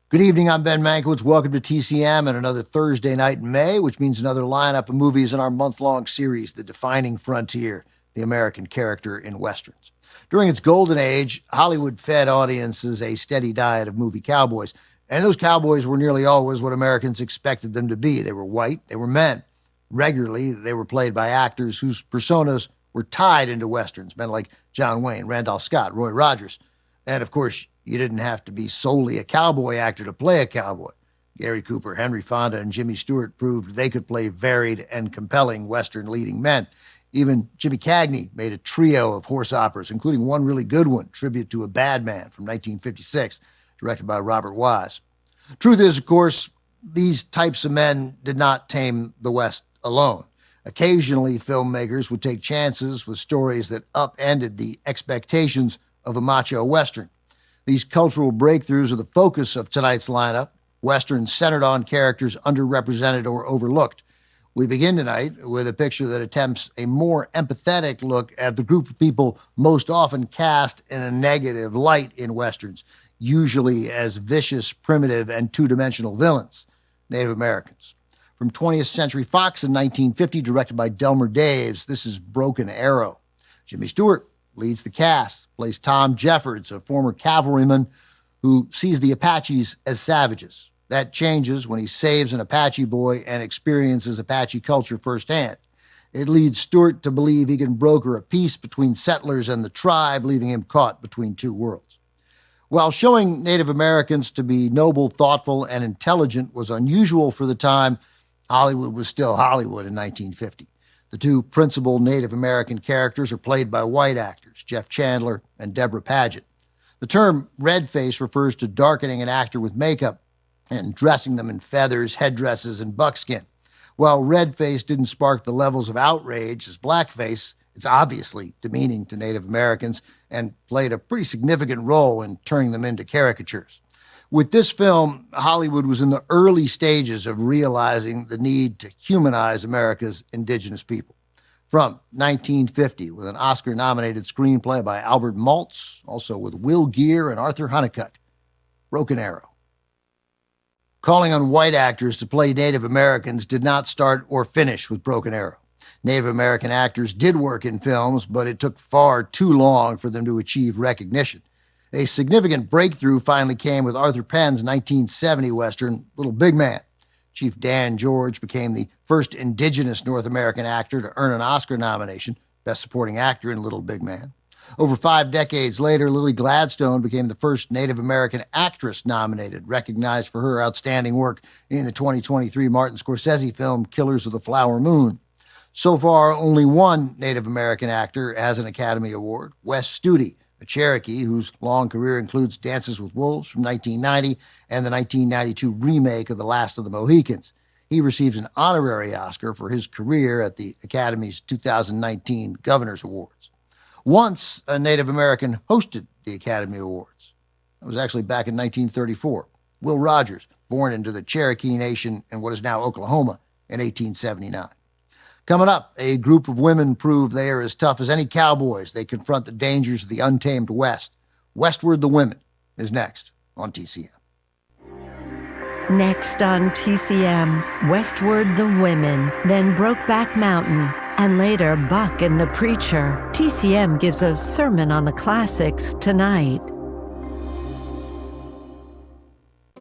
Good evening, I'm Ben Mankiewicz. Welcome to TCM and another Thursday night in May, which means another lineup of movies in our month-long series, The Defining Frontier, the American Character in Westerns. During its golden age, Hollywood fed audiences a steady diet of movie cowboys, and those cowboys were nearly always what Americans expected them to be. They were white, they were men. Regularly, they were played by actors whose personas were tied into Westerns, men like John Wayne, Randolph Scott, Roy Rogers. And of course, you didn't have to be solely a cowboy actor to play a cowboy. Gary Cooper, Henry Fonda, and Jimmy Stewart proved they could play varied and compelling Western leading men. Even Jimmy Cagney made a trio of horse operas, including one really good one, Tribute to a Bad Man from 1956, directed by Robert Wise. Truth is, of course, these types of men did not tame the West alone. Occasionally, filmmakers would take chances with stories that upended the expectations of a macho Western. These cultural breakthroughs are the focus of tonight's lineup, Westerns centered on characters underrepresented or overlooked. We begin tonight with a picture that attempts a more empathetic look at the group of people most often cast in a negative light in Westerns, usually as vicious, primitive, and two-dimensional villains, Native Americans. From 20th Century Fox in 1950, directed by Delmer Daves, this is Broken Arrow. Jimmy Stewart leads the cast, plays Tom Jeffords, a former cavalryman who sees the Apaches as savages. That changes when he saves an Apache boy and experiences Apache culture firsthand. It leads Stewart to believe he can broker a peace between settlers and the tribe, leaving him caught between two worlds. While showing Native Americans to be noble, thoughtful, and intelligent was unusual for the time, Hollywood was still Hollywood in 1950. The two principal Native American characters are played by white actors, Jeff Chandler and Deborah Paget. The term redface refers to darkening an actor with makeup and dressing them in feathers, headdresses, and buckskin. While redface didn't spark the levels of outrage as blackface, it's obviously demeaning to Native Americans and played a pretty significant role in turning them into caricatures. With this film, Hollywood was in the early stages of realizing the need to humanize America's indigenous people. From 1950, with an Oscar-nominated screenplay by Albert Maltz, also with Will Geer and Arthur Honeycutt, Broken Arrow. Calling on white actors to play Native Americans did not start or finish with Broken Arrow. Native American actors did work in films, but it took far too long for them to achieve recognition. A significant breakthrough finally came with Arthur Penn's 1970 Western, Little Big Man. Chief Dan George became the first indigenous North American actor to earn an Oscar nomination, Best Supporting Actor in Little Big Man. Over 5 decades later, Lily Gladstone became the first Native American actress nominated, recognized for her outstanding work in the 2023 Martin Scorsese film Killers of the Flower Moon. So far, only one Native American actor has an Academy Award, Wes Studi, a Cherokee whose long career includes Dances with Wolves from 1990 and the 1992 remake of The Last of the Mohicans. He received an honorary Oscar for his career at the Academy's 2019 Governor's Awards. Once, a Native American hosted the Academy Awards. That was actually back in 1934. Will Rogers, born into the Cherokee Nation in what is now Oklahoma in 1879. Coming up, a group of women prove they are as tough as any cowboys. They confront the dangers of the untamed West. Westward the Women is next on TCM. Next on TCM, Westward the Women, then Brokeback Mountain, and later Buck and the Preacher. TCM gives a sermon on the classics tonight.